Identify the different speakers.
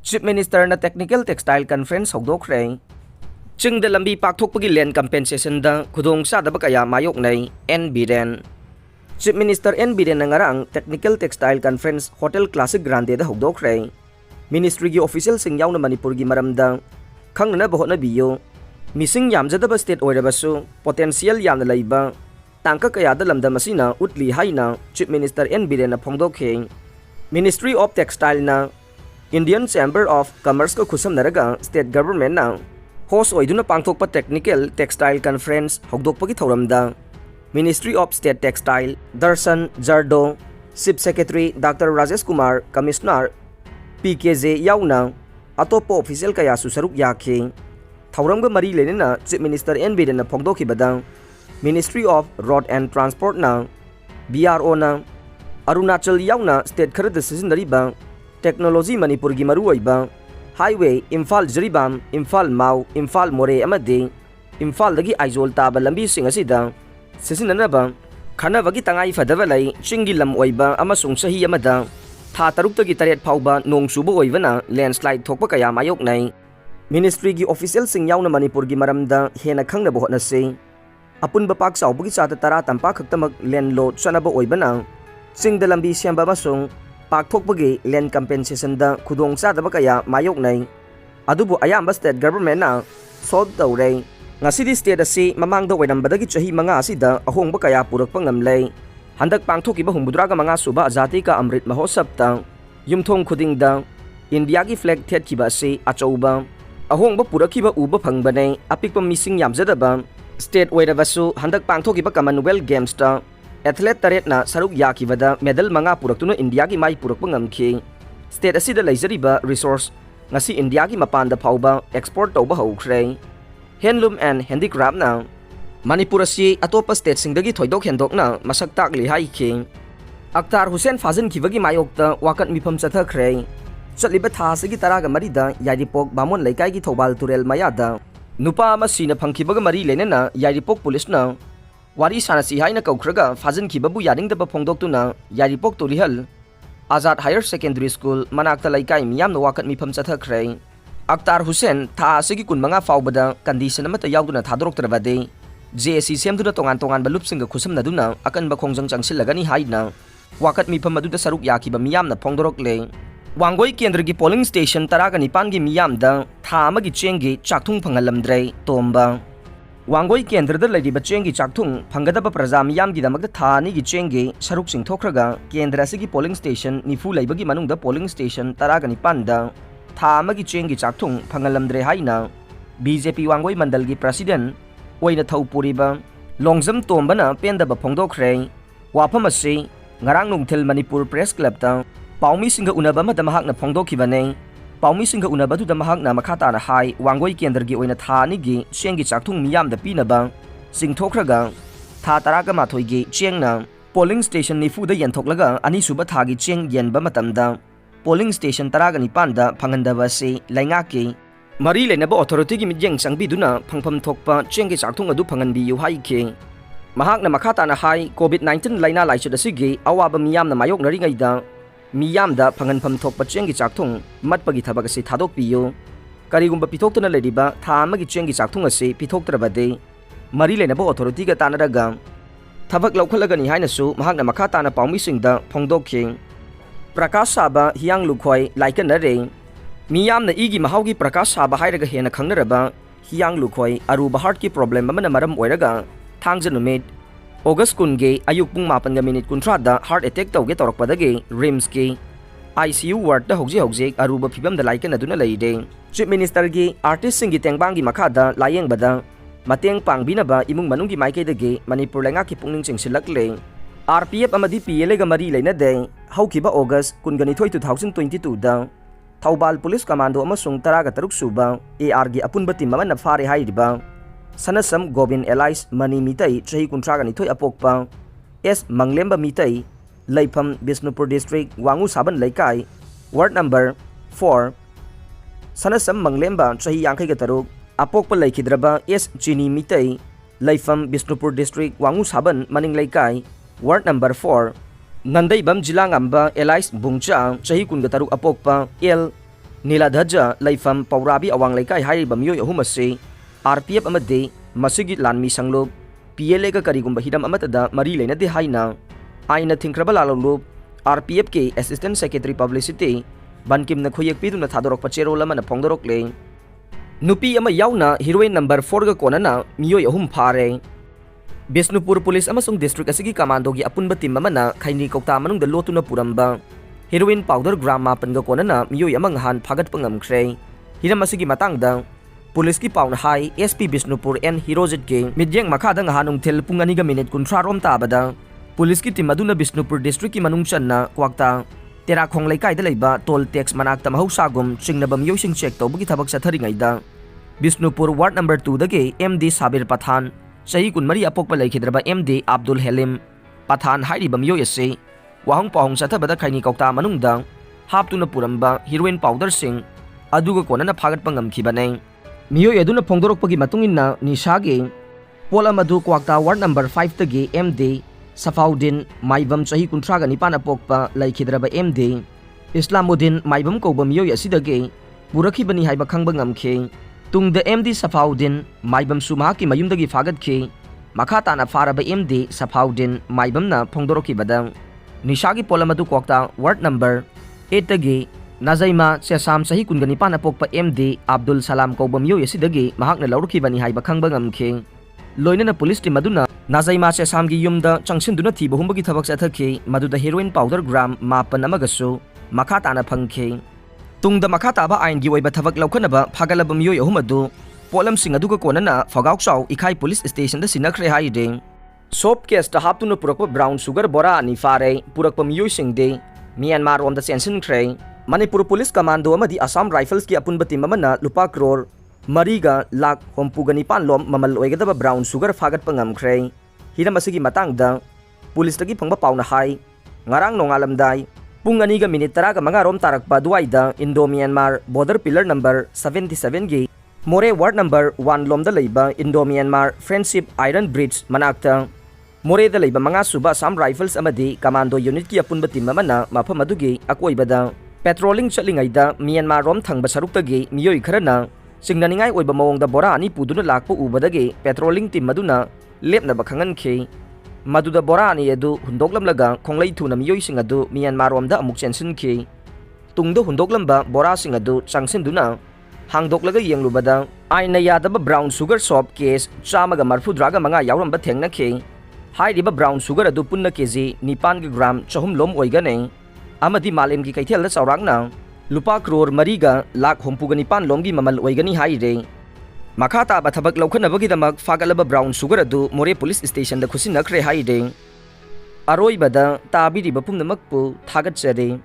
Speaker 1: Chief Minister na Technical Textile Conference hogdokre. Chingda lambi pakthokpagi land compensation da khudong sadaba kaya mayok nay NBDen. Chief Minister NBDen na ngarang Technical Textile Conference Hotel Classic Grande da hogdokre. Ministry gi official sing yaw na Manipur gi maramda khang na bahot na biyo. Mising yamjadaba state oirabasu potential yamna laiba tangka kaya da lamda masina utli haina Chief Minister NBDen na phongdokhe. Ministry of Textile na Indian Chamber of Commerce ko khusam naraga state government na host oiduna pangthokpa Technical Textile Conference hogdokpagi thoramda Ministry of State Textile Darshan Jardo Chief Secretary Dr. Rajesh Kumar Commissioner PKJ yauna atopo official kaya susaruk yakhe thoramga mari lenena Chief Minister NBDen na phongdokhibada Ministry of Road and Transport na BRO na Arunachal yauna state khara decision dariba Technology Manipur gi maruoiba Highway Imphal Jiribam Imphal Mau Imphal More amadi Imphal dagi aizol taba lambi sing asida sisinanaba khanabagi tangai fadaba lai Chengi lam oiba amasung sahi amada tha taruk gi taret phauba nong suba oibana landslide thokpa kaya mayok nai Ministry gi official sing yauna Manipur gi maramda hena khangna bo hotna se apun ba pak saubugi chata tara tampa khaktamak landlord chanaba oibana singda lambi siamba masung pakthokpagi land compensation da khudong sadaba kaya mayok nai adubu ayamba state government na solve tawre ngasidi state asi mamangda wainambadagi chahi manga asida ahongba kaya purakpa ngamlei handak pangthokiba humbudraga manga suba azati ka amrit mahotsav ta yumthong khudingda India gi flag thetkiba asi achouba ahongba purakhiba uba phangbane apikpa mising yamjadaba state oirabasu handak pangthokiba Commonwealth Games ta athlete taret na saruk yakibada medal manga puraktuna India gi mai purakpa ngamkhi state asida leizariba resource ngasi India gi mapanda phauba export tawba haukhre handloom and handicraft na Manipur asi atopa state singdagi thoidok hendokna masak takli haikhi Akhtar Hussain Fazin khibagi mayokta wakat mifam chathakre chaliba tha sigi taraga marida Yairipok Bamon Laikai gi Thobal Turel mayada nupa ama sina phangkhibaga mari lenena Yairipok police na Wari sanasi haina kaukhraga Fazin khibabu yaringdaba phongdoktuna Yairipok Turihal Azad Higher Secondary School manakta laikai miyamna wakat mifam chathakre Akhtar Hussain tha asigi kunmanga faubada condition amata yauduna thadoroktrabade JSC semduna tongan balupsinga khusamnaduna akanba khongjang changsilagani haina wakat mifam aduda saruk yakiba miyamna phongdorokle Wangoi Kendragi polling station taraga nipangi Miyamda tha amagi Chengi Chakthung Fanghallamdre Tomba Wangoi Kendrada laidiba Chengi Chakthung phangadaba praja miyamgi damakta tha ni gi Chengi saruk sing thokraga Kendra asigi polling station nifu laibagi manungda polling station taraga nipanda tha amagi Chengi Chakthung Fanghallamdre haina BJP Wangoi Mandal gi president oina thaupuriba Longjam Tombana pendaba phongdokhre wafam asi ngarang nungthil Manipur Press Club ta Paumi singa unaba madamahak na phongdokhibane Paumi singa unaba du damahak na makhata na hai Wangoi Kendragi oina tha ni gi Chengi Chakthung miyamda pinaba singthokraga tha taraga mathoi gi chengna polling station nifu da yenthoklaga ani suba tha gi cheng yenba matamda polling station taraga nipanda phangandaba se laingaki mari lenaba authority gi midyeng changbiduna phangpham thokpa Chengi Chakthung adu phanganbi yu haike mahak na makhata na hai COVID-19 laina laichud asigi awaba miyamna mayok naringaida Miyamda phanganpham thokpa Chengi Chakthung matpagi thabak asi thadokpiyo karigumba pithoktuna leriba tha amagi Chengi Chakthung asi pithoktrabade mari lenaba authority ga tanaraga thabak laukhalaga ni hainasu mahakna makha tana paumi singda phongdokhe Prakash Saba hiang lukhoi laikanare Miyamna igi mahaugi Prakash Saba hairaga hena khangnaraba hiang lukhoi aruba heart ki problem amana maram oiraga thangja numit August kunge ayuk pung 8:30 kuntrada heart attack tawge torokpadagi RIMS ki ICU ward da hogje aruba phibam da laikan aduna leide Chief Minister gi artist singi tengbang gi makhada layeng bada mateng pangbinaba imung manunggi maikaidagi Manipur lenga ki pungning chingsilakle RPF amadi PLA ga mari leina de haukiba August kungani 2022 da Thobal Police Commando amasung taraga taruk suba AR gi apunba team amana fare hairiba Sanasam Gobin Elias Mani Mitai Chahi Kuntragani Toy Apokpa S Manglemba Mitai Laipam Bisnupur District Wangu Saban Laikai Ward number 4 Sanasam Manglemba Chahi Yankai Gataruk Apokpa Laikidraba S Chini Mitai Laifam Bisnupur District Wangu Saban Maning Laikai Ward number 4 Nandaibam Jilangamba Elias Bungcha Chahi Kungataruk Apokpa L Niladhaja Laifam Paurabi Awang Laikai Hai Bamyo Humasi RPF Amade Masigi Lanmi Sanglo PLA ka karigumba hidam amatada mari lena de haina aina thinkraba lalolu RPF ke Assistant Secretary Publicity Bankim na khoyek pidu na thadorok pachero lama na phongdorok le nupi ama yauna heroine number 4 ga konana miyoi ahum phare Bisnupur Police amasung district asigi commando gi apunba team amana khaini kokta manung da lotuna puramba heroin powder gram mapan ga konana miyoi amang han phagat pangam khre hiram asigi matang da police ki pawn hai SP Bisnupur and Hirojit ke midyeng makha da hanung thel pungani ga minute 13 rom ta bada police ki team aduna Bisnupur district ki manung channa kwakta tera khong laikai da leiba toll tax manak ta mahusagum chingnabam yosing check tawbugi thabak sathari ngai da Bisnupur ward number 2 da ke MD Sabir Pathan Sahi kunmari apok pa laikhidraba MD Abdul Halim Pathan hairi bamyo yase wahong pahong sathabada khaini kokta manungda haptuna puramba heroin powder sing aduga konana phagat pangam khibane miyo eduna phongdorok pagi matungina nisage pola madu kwakta ward number 5 tagi MD Safaudin Maibam sahi kuntraga nipana pokpa laikhidraba MD Islamuddin Maibam ko bamyo yasidage purakhibani haiba khangba ngamkhe Tungda MD Safaudin Maibam Suma ki mayumdagi fagat ki makata na faraba MD Safaudin Maibam na phongdoroki badang Nishagi polamadu kwakta ward number 8 tagi Nazaima Sesam sahi kungani pana pokpa MD Abdul Salam ko bamyo yasidagi mahak na lauruki bani haiba khangba ngamkhe Loina na police team maduna Nazaima Sesam gi yumda changsinduna thiba humbagi thabak sathaki maduda heroin powder gram mapan amagasu makata na phangkhe Tungda makata ba ain gi oiba thabak laukhanaba phagalaba miyoi ahum adu polam sing aduga konana Fagauk Chau Ikhai police station da sinakre haiding sop case ta haptuna purakpa brown sugar bora ani fare purakpa miyoi singde Myanmar om da sensin khre Manipur police commando amadi Assam rifles ki apunba team amana lupa crore mariga lak hompugani panlom mamal oigadaba brown sugar fagat pangam khre hiram asigi matangda police tagi phangba pauna hai ngarang nongalamdai Pung aniga minit taraga mga rom tarakpa duwaida Indo-Myanmar border pillar number 77 gi More ward number 1 lomda leiba Indo-Myanmar Friendship Iron Bridge manakta More da leiba mga suba Assam rifles amadi commando unit ki apunba team amana mafam adugi akoibada patrolling chatlingaida Myanmar rom thangba saruktagi miyoi kharana singnaningai oiba mawongda bora ani puduna lakpa ubadagi patrolling team maduna lepna bakhangan khe Maduda borani edu hundoklamlaga khonglai thuna miyoi sing adu Myanmar romda amuk chensin ki tungdo hundoklamba bora sing adu changsinduna hangdoklaga yenglubada aina yadaba brown sugar shop case chamaga marfudraga manga yauramba thengna ki hairiba brown sugar adu punna kg 9 gram chahum lom oigane amadi malem ki kaithel da saurangna lupa crore mariga lakh hompuga 9 lomgi mamal oigani haire Makata ba thabak laukhanabagi damak fagalaba brown sugar adu More police station da khusinakre haide aroi bada tabiri bapum namakpu thagat chare